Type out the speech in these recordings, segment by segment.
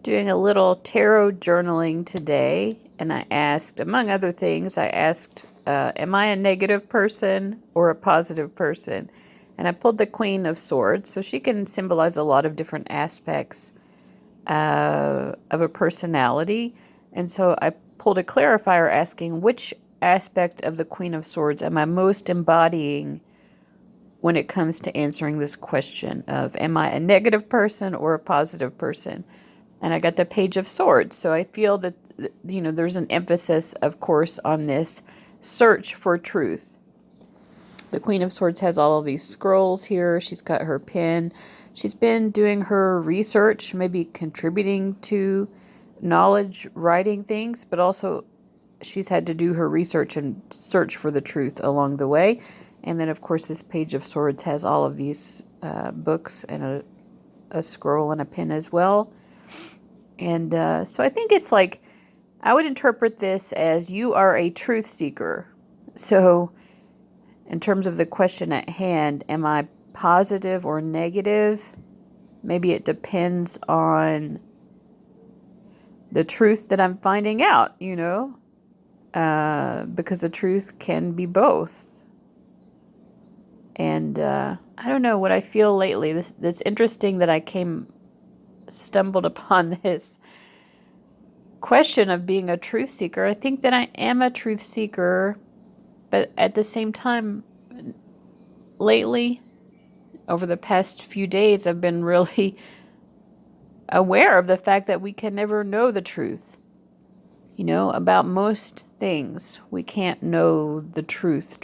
doing a little tarot journaling today, and I asked, among other things, am I a negative person or a positive person? And I pulled the Queen of Swords, so she can symbolize a lot of different aspects of a personality. And so I pulled a clarifier asking, which aspect of the Queen of Swords am I most embodying when it comes to answering this question of, am I a negative person or a positive person? And I got the Page of Swords. So I feel that, there's an emphasis, of course, on this search for truth. The Queen of Swords has all of these scrolls here. She's got her pen. She's been doing her research, maybe contributing to knowledge, writing things, but also she's had to do her research and search for the truth along the way. And then, of course, this Page of Swords has all of these books and a scroll and a pen as well. And so I think it's like, I would interpret this as you are a truth seeker. So in terms of the question at hand, am I positive or negative? Maybe it depends on the truth that I'm finding out, because the truth can be both. And I don't know what I feel lately. It's interesting that I stumbled upon this question of being a truth seeker. I think that I am a truth seeker, but at the same time, lately, over the past few days, I've been really aware of the fact that we can never know the truth. About most things, we can't know the truth.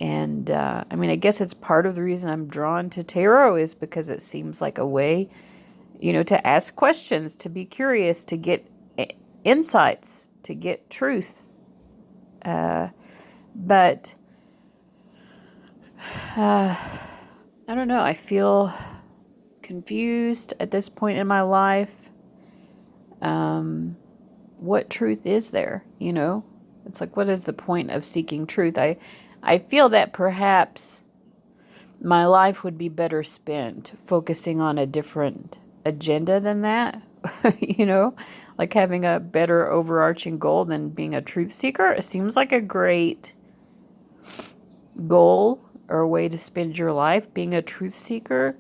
And, I guess it's part of the reason I'm drawn to tarot is because it seems like a way, to ask questions, to be curious, to get insights, to get truth. But I don't know. I feel confused at this point in my life. What truth is there? It's like, what is the point of seeking truth? I feel that perhaps my life would be better spent focusing on a different agenda than that, like having a better overarching goal than being a truth seeker. It seems like a great goal or a way to spend your life, being a truth seeker.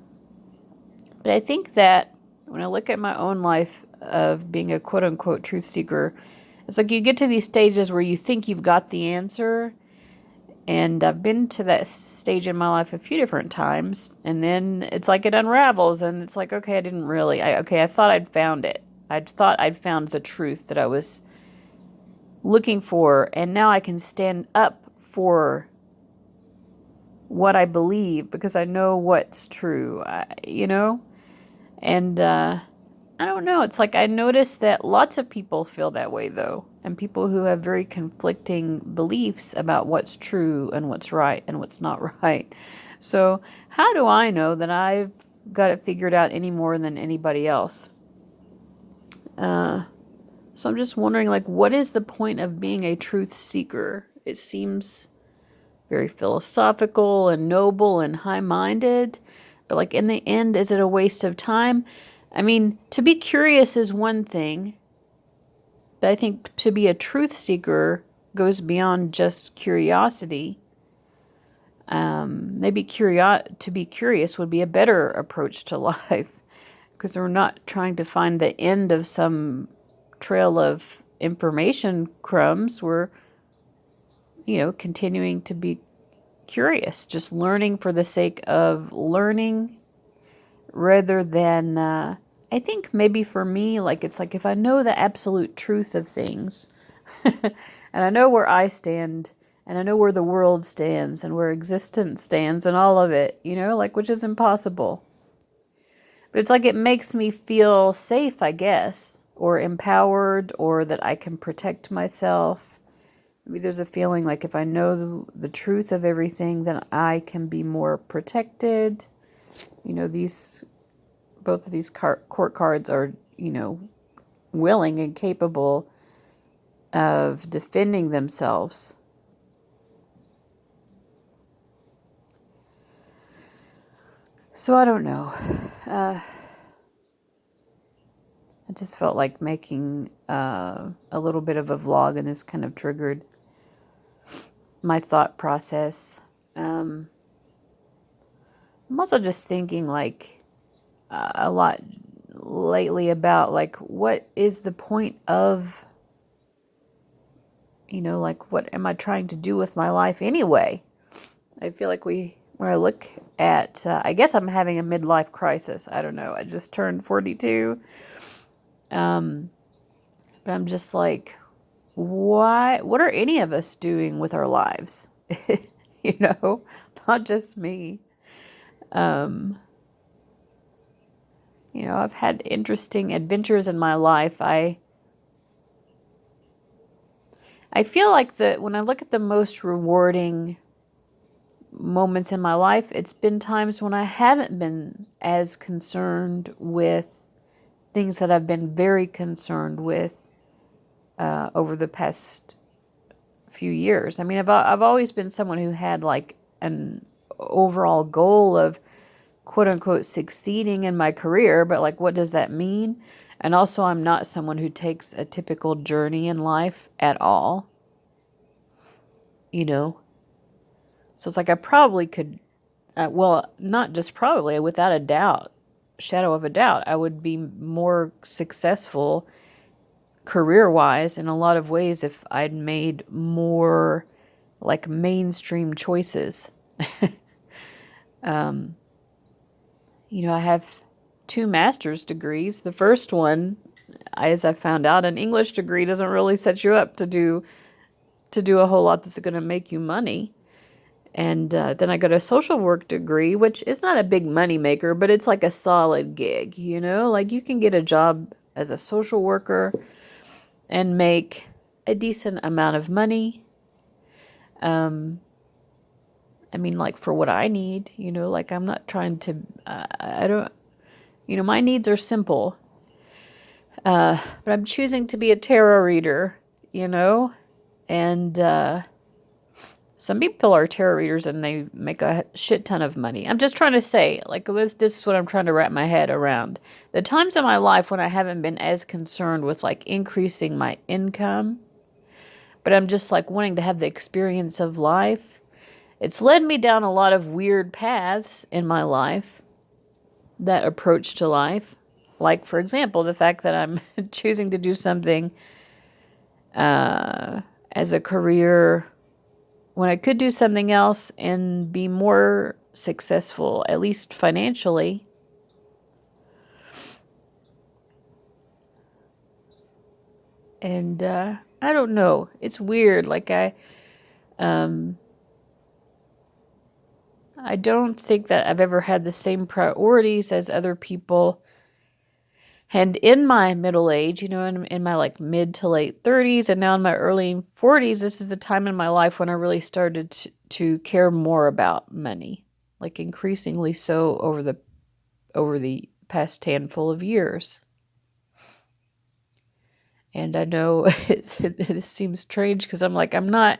But I think that when I look at my own life of being a quote-unquote truth seeker, it's like you get to these stages where you think you've got the answer. And I've been to that stage in my life a few different times. And then it's like it unravels. And it's like, okay, I thought I'd found it. I thought I'd found the truth that I was looking for. And now I can stand up for what I believe because I know what's true, And I don't know. It's like I noticed that lots of people feel that way, though. And people who have very conflicting beliefs about what's true and what's right and what's not right. So how do I know that I've got it figured out any more than anybody else? So I'm just wondering, like, what is the point of being a truth seeker? It seems very philosophical and noble and high-minded. But, like, in the end, is it a waste of time? To be curious is one thing, but I think to be a truth seeker goes beyond just curiosity. Maybe to be curious would be a better approach to life because we're not trying to find the end of some trail of information crumbs. We're, continuing to be curious, just learning for the sake of learning rather than, I think maybe for me, like, it's like if I know the absolute truth of things and I know where I stand and I know where the world stands and where existence stands and all of it, which is impossible. But it's like it makes me feel safe, I guess, or empowered, or that I can protect myself. Maybe there's a feeling like if I know the truth of everything, then I can be more protected. Both of these court cards are, willing and capable of defending themselves. So I don't know. I just felt like making a little bit of a vlog, and this kind of triggered my thought process. I'm also just thinking like a lot lately about like what is the point of, like what am I trying to do with my life anyway? I feel like when I look at, I guess I'm having a midlife crisis. I don't know. I just turned 42. But I'm just like, what are any of us doing with our lives? Not just me. I've had interesting adventures in my life. I feel like when I look at the most rewarding moments in my life, it's been times when I haven't been as concerned with things that I've been very concerned with over the past few years. I mean, I've always been someone who had like an overall goal of quote unquote succeeding in my career, but like what does that mean? And also I'm not someone who takes a typical journey in life at all. So it's like I probably could, well, not just probably, without a doubt, shadow of a doubt, I would be more successful career-wise in a lot of ways if I'd made more like mainstream choices. I have 2 master's degrees. The first one, as I found out, an English degree doesn't really set you up to do a whole lot that's going to make you money. And then I got a social work degree, which is not a big money maker, but it's like a solid gig, like you can get a job as a social worker and make a decent amount of money. I mean, like for what I need, like I'm not trying to, I don't, my needs are simple. But I'm choosing to be a tarot reader, and some people are tarot readers and they make a shit ton of money. I'm just trying to say, like, this is what I'm trying to wrap my head around. The times in my life when I haven't been as concerned with, like, increasing my income, but I'm just, like, wanting to have the experience of life. It's led me down a lot of weird paths in my life, that approach to life. Like, for example, the fact that I'm choosing to do something as a career when I could do something else and be more successful, at least financially. And I don't know. It's weird. Like I don't think that I've ever had the same priorities as other people. And in my middle age, in my like mid to late 30s and now in my early 40s, this is the time in my life when I really started to care more about money, like increasingly so over the past handful of years. And I know it seems strange because I'm not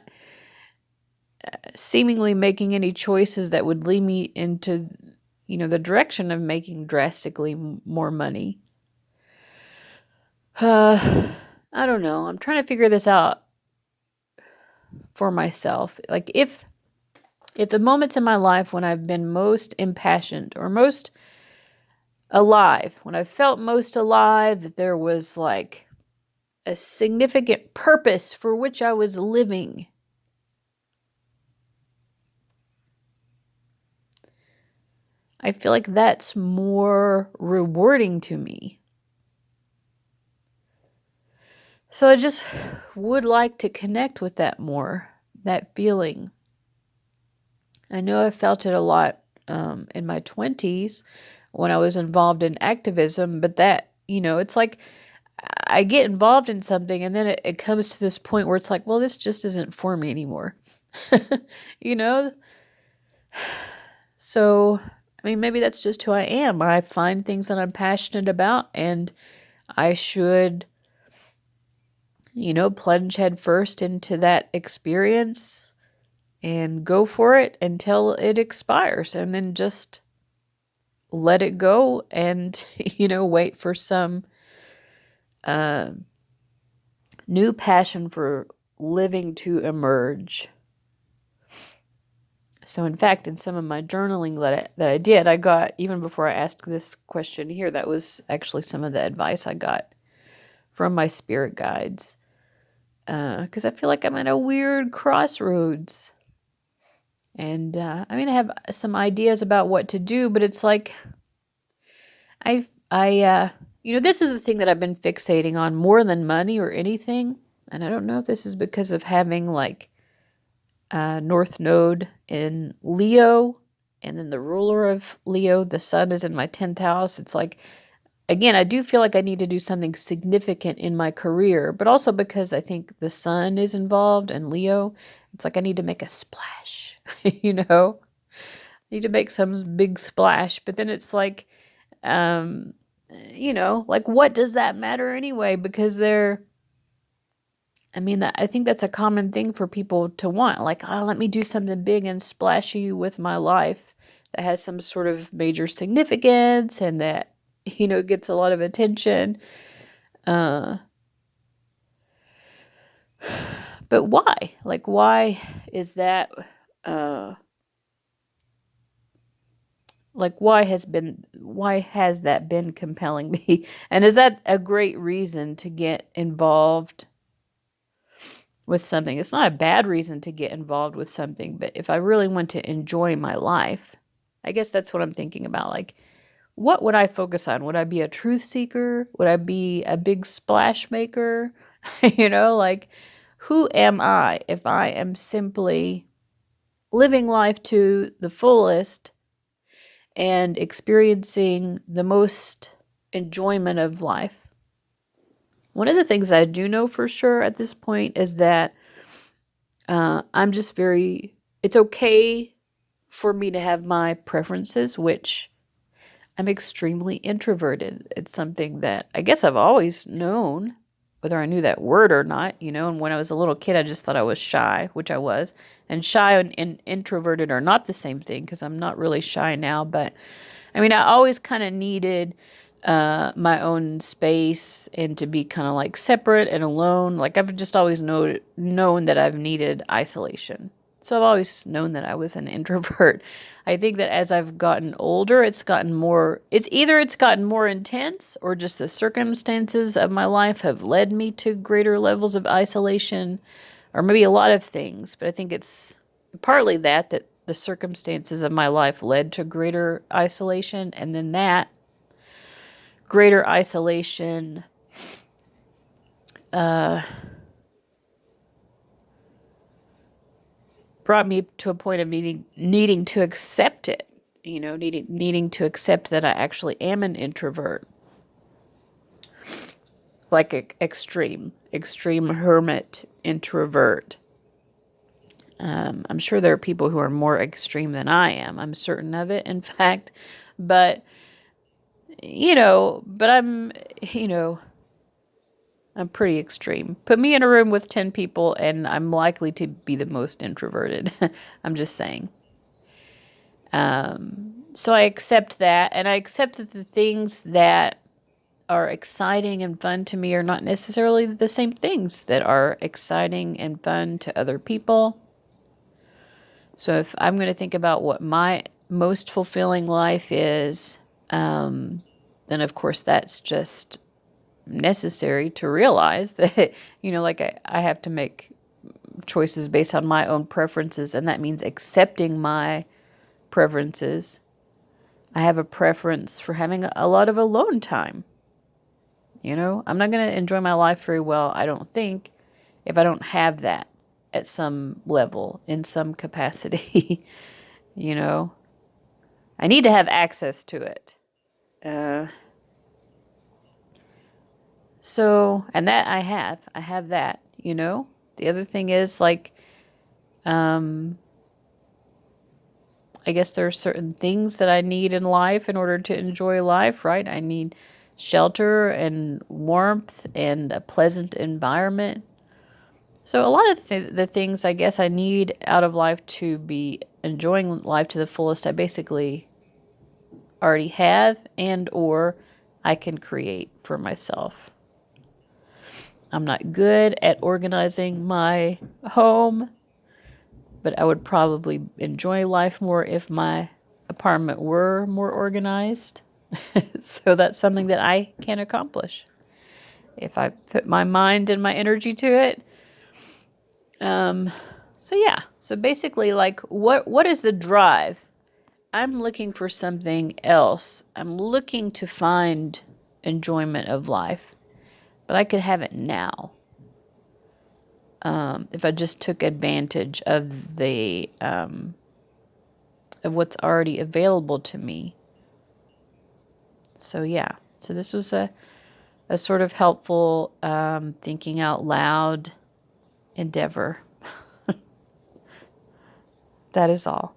seemingly making any choices that would lead me into, the direction of making drastically more money. I don't know. I'm trying to figure this out for myself. Like if the moments in my life when I've been most impassioned or most alive, when I felt most alive, that there was like a significant purpose for which I was living. I feel like that's more rewarding to me. So I just would like to connect with that more, that feeling. I know I felt it a lot in my 20s when I was involved in activism, but that, it's like I get involved in something and then it comes to this point where it's like, well, this just isn't for me anymore. So, I mean, maybe that's just who I am. I find things that I'm passionate about and I should, plunge head first into that experience and go for it until it expires and then just let it go and, wait for some uh, new passion for living to emerge. So, in fact, in some of my journaling that I did, I got, even before I asked this question here, that was actually some of the advice I got from my spirit guides. Because I feel like I'm at a weird crossroads. And I have some ideas about what to do, but it's like, this is the thing that I've been fixating on more than money or anything. And I don't know if this is because of having like North Node in Leo, and then the ruler of Leo, the sun, is in my 10th house. It's like, again, I do feel like I need to do something significant in my career, but also because I think the sun is involved in Leo. It's like I need to make a splash, I need to make some big splash. But then it's like, um, like, what does that matter anyway? Because I think that's a common thing for people to want. Like, oh, let me do something big and splashy with my life that has some sort of major significance and that, gets a lot of attention. Uh, but why? Like, why is that? Uh, why has that been compelling me? And is that a great reason to get involved with something? It's not a bad reason to get involved with something, but if I really want to enjoy my life, I guess that's what I'm thinking about. Like, what would I focus on? Would I be a truth seeker? Would I be a big splash maker? Like, who am I if I am simply living life to the fullest and experiencing the most enjoyment of life? One of the things I do know for sure at this point is that I'm just it's okay for me to have my preferences, which I'm extremely introverted. It's something that I guess I've always known, whether I knew that word or not, and when I was a little kid, I just thought I was shy, which I was. And shy and introverted are not the same thing because I'm not really shy now, but I always kind of needed my own space and to be kind of like separate and alone. Like I've just always known that I've needed isolation. So I've always known that I was an introvert. I think that as I've gotten older, it's gotten more intense, or just the circumstances of my life have led me to greater levels of isolation, or maybe a lot of things. But I think it's partly that the circumstances of my life led to greater isolation, and then that greater isolation brought me to a point of needing to accept it, needing to accept that I actually am an introvert, like extreme hermit introvert. I'm sure there are people who are more extreme than I am. I'm certain of it, in fact. But, I'm pretty extreme. Put me in a room with 10 people and I'm likely to be the most introverted. I'm just saying. So I accept that, and I accept that the things that are exciting and fun to me are not necessarily the same things that are exciting and fun to other people. So if I'm going to think about what my most fulfilling life is, then of course that's just necessary to realize that, like I have to make choices based on my own preferences, and that means accepting my preferences. I have a preference for having a lot of alone time. I'm not going to enjoy my life very well, I don't think, if I don't have that at some level, in some capacity. I need to have access to it. And that I have that, The other thing is, like, I guess there are certain things that I need in life in order to enjoy life, right? I need shelter and warmth and a pleasant environment. So a lot of the things I guess I need out of life to be enjoying life to the fullest, I basically already have, and or I can create for myself. I'm not good at organizing my home, but I would probably enjoy life more if my apartment were more organized. So that's something that I can accomplish if I put my mind and my energy to it. So yeah. So basically, like, what is the drive? I'm looking for something else. I'm looking to find enjoyment of life, but I could have it now. If I just took advantage of the of what's already available to me. So yeah. So this was a sort of helpful thinking out loud endeavor. That is all.